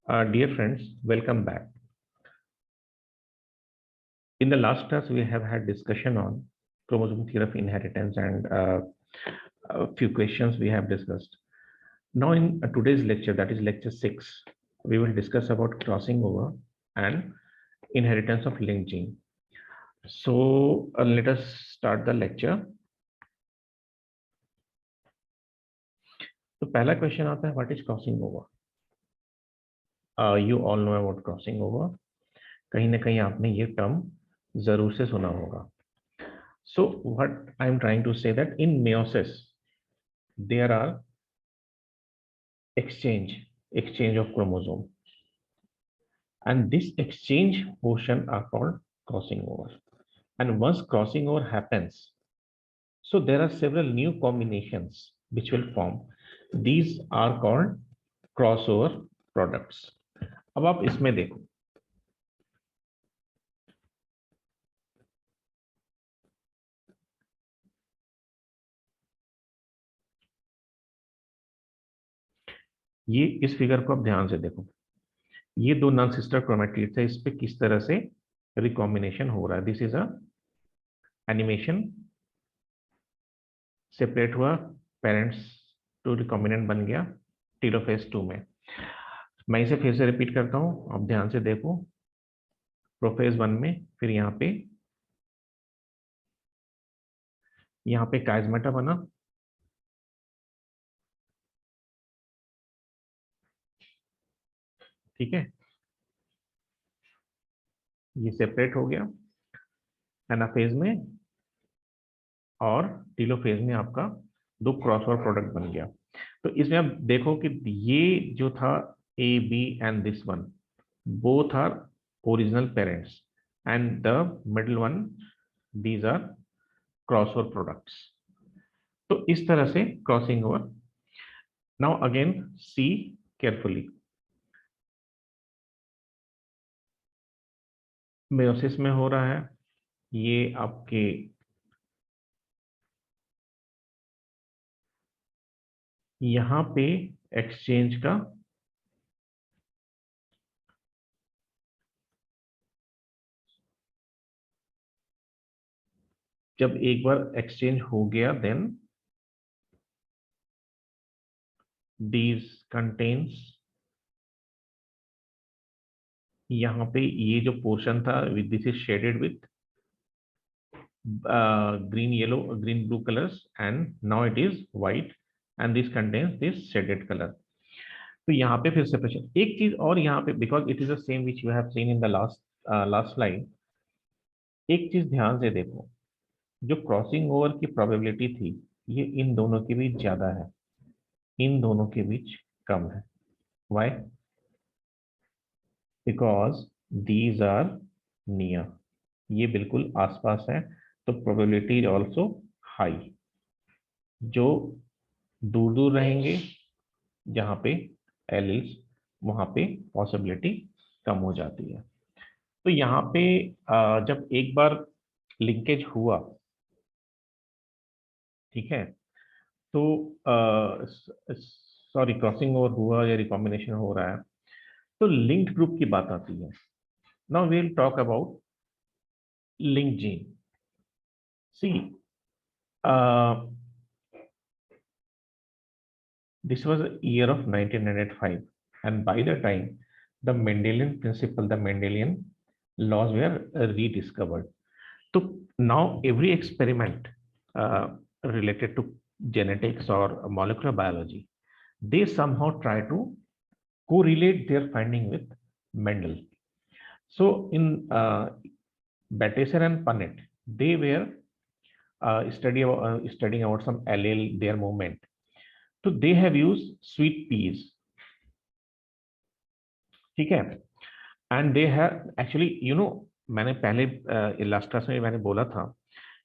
Dear friends, welcome back. In the last class, we have had discussion on chromosome theory of inheritance and a few questions we have discussed. Now in today's lecture, that is lecture 6, we will discuss about crossing over and inheritance of linked gene. So let us start the lecture. तो पहला question आता है, what is crossing over? You all know about crossing over. कहीं ना कहीं आपने ये term जरूर से सुना होगा. So what I'm trying to say that in meiosis there are exchange of chromosome, and this exchange portion are called crossing over. And once crossing over happens, so there are several new combinations which will form. These are called crossover products. अब आप इसमें देखो, ये इस figure को आप ध्यान से देखो. ये दो नॉन सिस्टर क्रोमैटिड्स है, इस पे किस तरह से रिकॉम्बिनेशन हो रहा है. This is a animation. Separate हुआ, पेरेंट्स टू रिकॉम्बिनेंट बन गया टेलोफेज 2 में. मैं इसे फिर से रिपीट करता हूं, आप ध्यान से देखो. प्रोफेज 1 में, फिर यहाँ पे काइजमेटा बना, ठीक है. ये सेपरेट हो गया एनाफेज में, और टीलोफेज में आपका दो क्रॉसओवर प्रोडक्ट बन गया. तो इसमें आप देखो कि ये जो था A B and this one, both are original parents, and the middle one, these are crossover products. तो इस तरह से crossing over. Now again see carefully. Meiosis में हो रहा है, ये आपके यहां पे एक्सचेंज का जब एक बार एक्सचेंज हो गया, देन दीज कंटेन्स, यहाँ पे ये जो पोर्शन था with this is shaded with green yellow green blue colors, and now it is white, and this contains this shaded color. तो यहाँ पे फिर सेपरेशन. एक चीज और यहाँ पे, because it is the same which you have seen in the last slide. एक चीज ध्यान से देखो, जो क्रॉसिंग ओवर की प्रोबेबिलिटी थी, ये इन दोनों के बीच ज्यादा है, इन दोनों के बीच कम है. Why? Because these are near, ये बिल्कुल आसपास है, तो प्रोबेबिलिटी इज ऑल्सो हाई. जो दूर दूर रहेंगे, जहां पे एलिल्स, वहां पे पॉसिबिलिटी कम हो जाती है. तो यहाँ पे जब एक बार लिंकेज हुआ, ठीक है, तो सॉरी, क्रॉसिंग ओवर हुआ या रिकॉम्बिनेशन हो रहा है, तो लिंक्ड ग्रुप की बात आती है. Now we will talk about link gene. See, this was the year of 1905, and by the time the Mendelian principle, the Mendelian laws were rediscovered. So now every experiment related to genetics or molecular biology, they somehow try to correlate their finding with Mendel. So in Bateson and Punnett, they were studying about some allele, their movement. So they have used sweet peas, ठीक है. And they have actually, you know, मैंने पहले last class में मैंने बोला था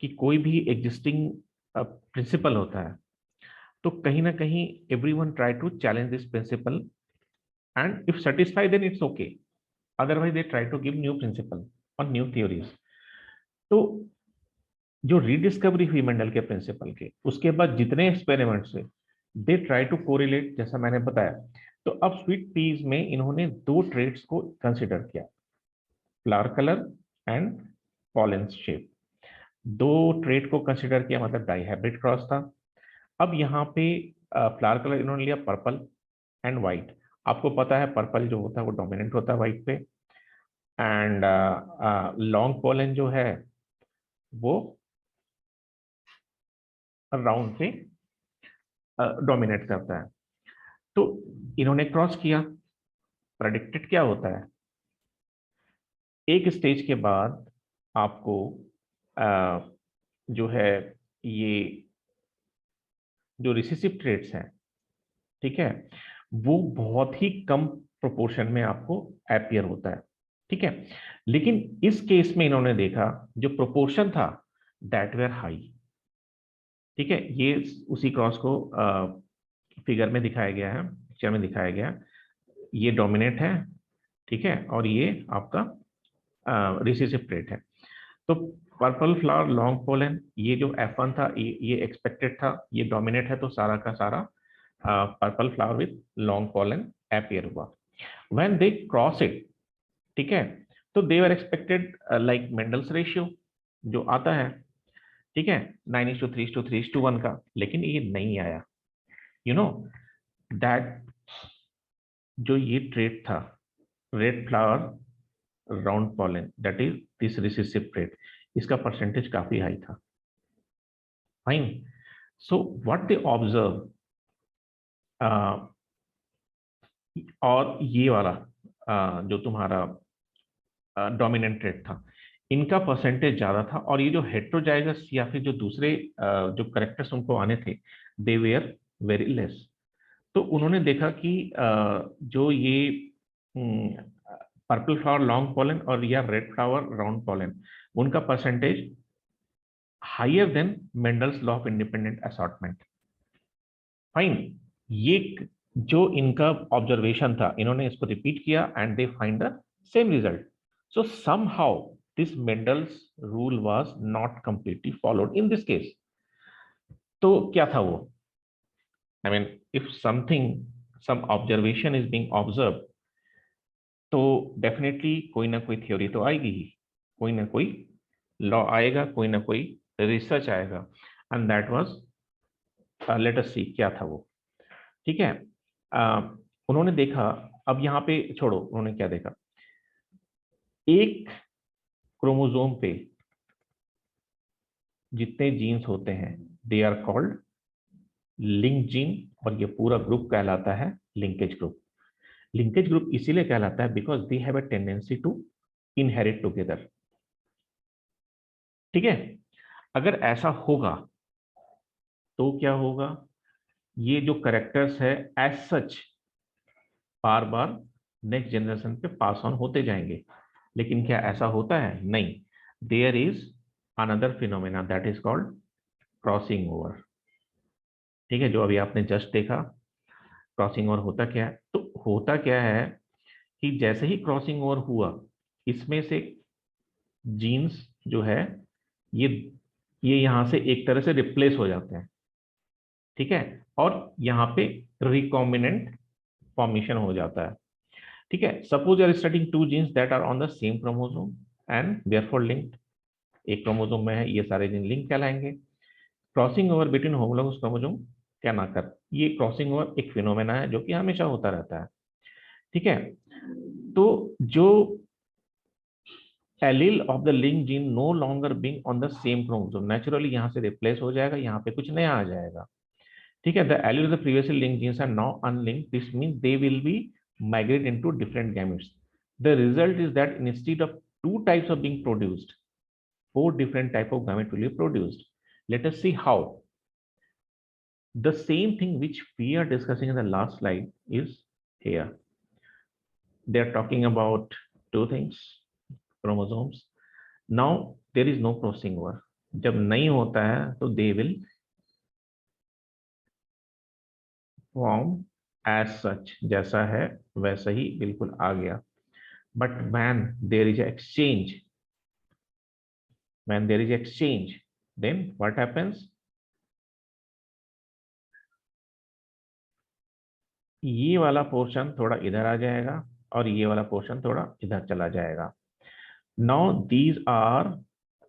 कि कोई भी एग्जिस्टिंग प्रिंसिपल होता है, तो कहीं ना कहीं everyone try to challenge this principle, and if satisfied then it's okay, otherwise they try to give new principle और न्यू थ्योरीज. तो जो रीडिस्कवरी हुई मेंडल के प्रिंसिपल के, उसके बाद जितने एक्सपेरिमेंट्स हुए, दे ट्राई टू कोरिलेट, जैसा मैंने बताया। तो अब स्वीट पीज में इन्होंने दो ट्रेड्स को कंसिडर किया, flower colour and pollen shape. दो ट्रेड को कंसिडर किया, मतलब डाइहाइब्रिड क्रॉस था। अब यहाँ पे फ्लावर कलर इन्होंने लिया पर्पल एंड व्हाइट। आपको पता है पर्पल जो होता है वो डोमिनेंट होता है व्हाइट पे, एंड लॉन्ग पोलन जो है वो राउंड पे डोमिनेट करता है। तो इन्होंने क्रॉस किया। प्रेडिक्टेड क्या होता है, एक स्टेज के बाद आपको जो है ये जो रिसेसिव ट्रेट्स हैं, ठीक है, वो बहुत ही कम प्रोपोर्शन में आपको अपीयर होता है, ठीक है। लेकिन इस केस में इन्होंने देखा जो प्रोपोर्शन था दैट वेर हाई, ठीक है। ये उसी क्रॉस को फिगर में दिखाया गया है, पिक्चर में दिखाया गया। ये डोमिनेट है, ठीक है, और ये आपका रिसेसिव ट्रेट है। तो पर्पल फ्लावर लॉन्ग पोलन, ये जो F1 था ये एक्सपेक्टेड था, ये डोमिनेट है, तो सारा का सारा purple flower with long pollen appear हुआ। व्हेन दे क्रॉस इट, ठीक है, तो they were expected like Mendel's ratio जो आता है, ठीक है, 9:3:3:1 का, लेकिन ये नहीं आया। यू नो दैट जो ये ट्रेट था, red flower round pollen, that is this recessive trait, इसका परसेंटेज काफी हाई था। Fine. So what they observe, और ये वाला जो तुम्हारा डोमिनेंट ट्रेट था, इनका परसेंटेज ज्यादा था, और ये जो हेट्रोजाइगस या फिर जो दूसरे जो करेक्टर्स उनको आने थे, दे वेयर वेरी लेस। तो उन्होंने देखा कि जो ये पर्पल फ्लावर लॉन्ग पॉलन और या रेड फ्लावर राउंड पॉलन, उनका percentage higher than Mendel's law of independent assortment. Fine. ये जो इनका ऑब्जर्वेशन था, इन्होंने इसको रिपीट किया and they find the same result. So somehow this Mendel's rule was not completely followed in this case. तो क्या था वो, I mean if something, some observation is being observe, तो डेफिनेटली कोई ना कोई थ्योरी तो आएगी ही, कोई ना कोई लॉ आएगा, कोई ना कोई रिसर्च आएगा, and that was, let us see क्या था वो, ठीक है। अ, उन्होंने देखा, अब यहाँ पे छोड़ो, उन्होंने क्या देखा, एक क्रोमोसोम पे जितने जीन्स होते हैं they are called link gene, और ये पूरा ग्रुप कहलाता है लिंकेज ग्रुप। लिंकेज ग्रुप इसीलिए कहलाता है because they have a tendency to inherit together, ठीक है। अगर ऐसा होगा तो क्या होगा, ये जो करेक्टर्स है एज सच बार बार नेक्स्ट जनरेशन पे पास ऑन होते जाएंगे। लेकिन क्या ऐसा होता है, नहीं। There is another phenomena that is called crossing over, ठीक है, जो अभी आपने जस्ट देखा। क्रॉसिंग ओवर होता क्या है, तो होता क्या है कि जैसे ही क्रॉसिंग ओवर हुआ, इसमें से जीन्स जो है ये ये यहां से एक तरह से रिप्लेस हो जाते हैं, ठीक है, और यहाँ पे रिकॉम्बिनेंट फॉर्मेशन हो जाता है, ठीक है। Suppose you are studying two genes that are on the same chromosome and therefore linked, एक क्रोमोसोम में है, ये सारे जीन लिंक कहलाएंगे। Crossing over between homologous chromosome क्या ना कर, ये क्रॉसिंग ओवर एक फिनोमेना है जो कि हमेशा होता रहता है, ठीक है। तो जो allele of the link gene no longer being on the same chromosome, naturally यहां से रिप्लेस हो जाएगा, यहाँ पे कुछ नया आ जाएगा, ठीक है। The allele of the previously link genes are now unlinked, this means they will be migrate into different gametes. The result is that instead of two types of being produced, four different type of gamete will be produced. Let us see how. The same thing which we are discussing in the last slide is here. They are talking about two things, chromosomes. Now there is no crossing over. जब नहीं होता है तो they will form as such, जैसा है वैसा ही बिल्कुल आ गया। But when there is exchange, then what happens? ये वाला पोर्शन थोड़ा इधर आ जाएगा और ये वाला पोर्शन थोड़ा इधर चला जाएगा। Now these are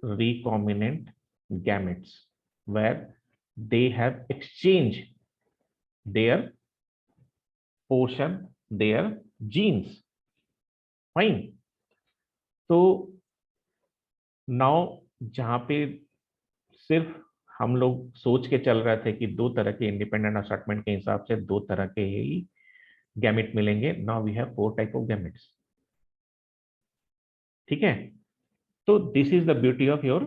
recombinant gametes where they have exchanged their portion, their genes. Fine. तो नाउ जहां पे सिर्फ हम लोग सोच के चल रहे थे कि दो तरह के इंडिपेंडेंट असॉर्टमेंट के हिसाब से दो तरह के ही गैमेट मिलेंगे, now we have 4 type of gametes. ठीक है, तो this is the beauty of your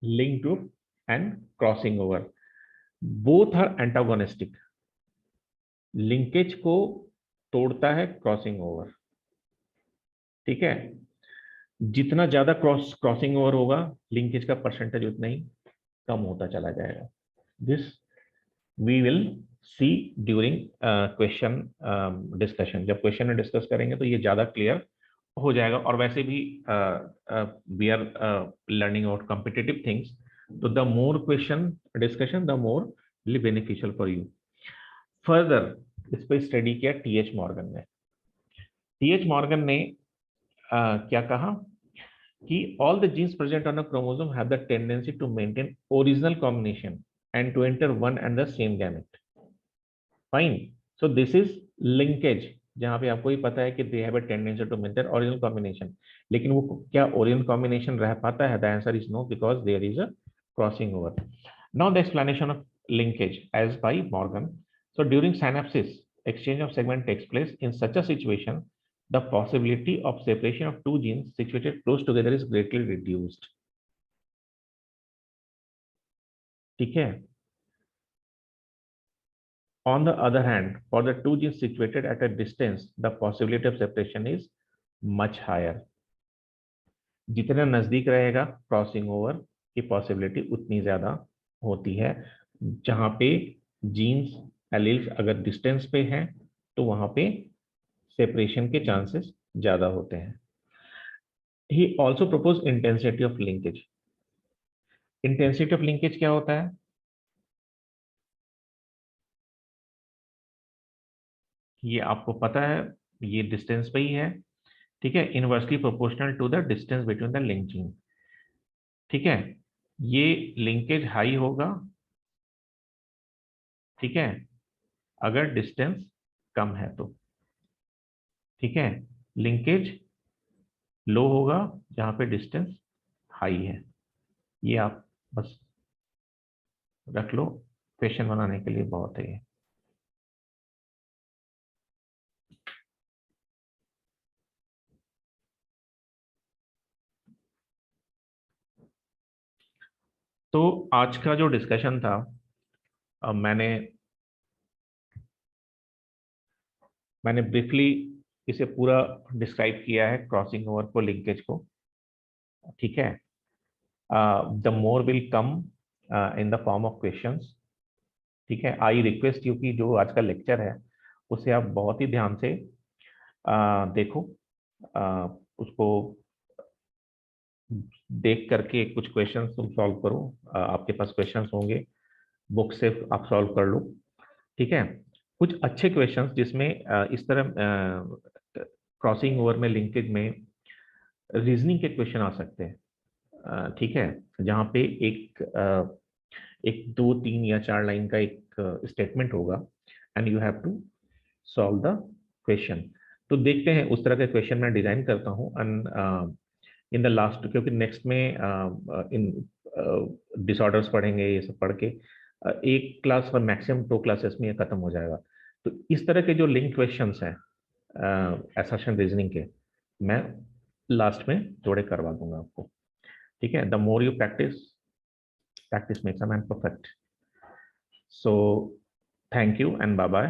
link group and crossing over. Both are antagonistic. Linkage को तोड़ता है क्रॉसिंग ओवर। ठीक है, जितना ज्यादा क्रॉसिंग ओवर होगा लिंकेज का परसेंटेज उतना ही कम होता चला जाएगा। This we will see during question discussion. जब क्वेश्चन में डिस्कस करेंगे तो ये ज्यादा क्लियर हो जाएगा। और वैसे भी we are learning about competitive things, तो the more question discussion the more will beneficial for you. Further इस पर स्टडी किया टीएच मॉर्गन ने। टीएच मॉर्गन ने क्या कहा कि all the genes present on a chromosome have the tendency to maintain original combination and to enter one and the same gamete. Fine. So this is linkage, जहां पे आपको ही पता है कि they have a tendency to maintain original combination, लेकिन वो क्या original combination रह पाता है? The answer is no, because there is a crossing over. Now the explanation of linkage as by Morgan. So during synapsis, exchange of segment takes place. In such a situation, the possibility of separation of two genes situated close together is greatly reduced. ठीक है। On the other hand, for the two genes situated at a distance, the possibility of separation is much higher. जितना नजदीक रहेगा crossing over की possibility उतनी ज्यादा होती है। जहां पे जीन्स एलील्स अगर डिस्टेंस पे हैं तो वहां पे सेपरेशन के चांसेस ज्यादा होते हैं। He also proposed intensity of linkage. Intensity of linkage क्या होता है? ये आपको पता है, ये डिस्टेंस पे ही है। ठीक है, inversely proportional to the distance between the link gene. ठीक है, ये लिंकेज हाई होगा, ठीक है, अगर डिस्टेंस कम है तो। ठीक है, लिंकेज लो होगा जहां पे डिस्टेंस हाई है। ये आप बस रख लो, क्वेश्चन बनाने के लिए बहुत है ये। तो आज का जो डिस्कशन था, मैंने ब्रीफली इसे पूरा डिस्क्राइब किया है, क्रॉसिंग ओवर को, लिंकेज को। ठीक है, the more will come in the form of questions. ठीक है, आई रिक्वेस्ट यू कि जो आज का लेक्चर है उसे आप बहुत ही ध्यान से देखो, उसको देख करके कुछ क्वेश्चंस तुम सॉल्व करो। आपके पास क्वेश्चंस होंगे, बुक से आप सॉल्व कर लो। ठीक है, कुछ अच्छे क्वेश्चंस जिसमें इस तरह क्रॉसिंग ओवर में, लिंकेज में रीजनिंग के क्वेश्चन आ सकते हैं। ठीक है, जहाँ पे एक दो तीन या चार लाइन का एक स्टेटमेंट होगा and you have to solve the question. तो देखते हैं, उस तरह के क्वेश्चन मैं डिजाइन करता हूँ एंड इन द लास्ट, क्योंकि नेक्स्ट में इन डिसऑर्डर्स पढ़ेंगे, ये सब पढ़ के एक क्लास और मैक्सिमम 2 क्लासेस में ये खत्म हो जाएगा। तो इस तरह के जो लिंक क्वेश्चंस हैं असर्शन रीजनिंग के, मैं लास्ट में थोड़े करवा दूंगा आपको। ठीक है, the more you practice, practice makes a man perfect. So thank you and bye bye.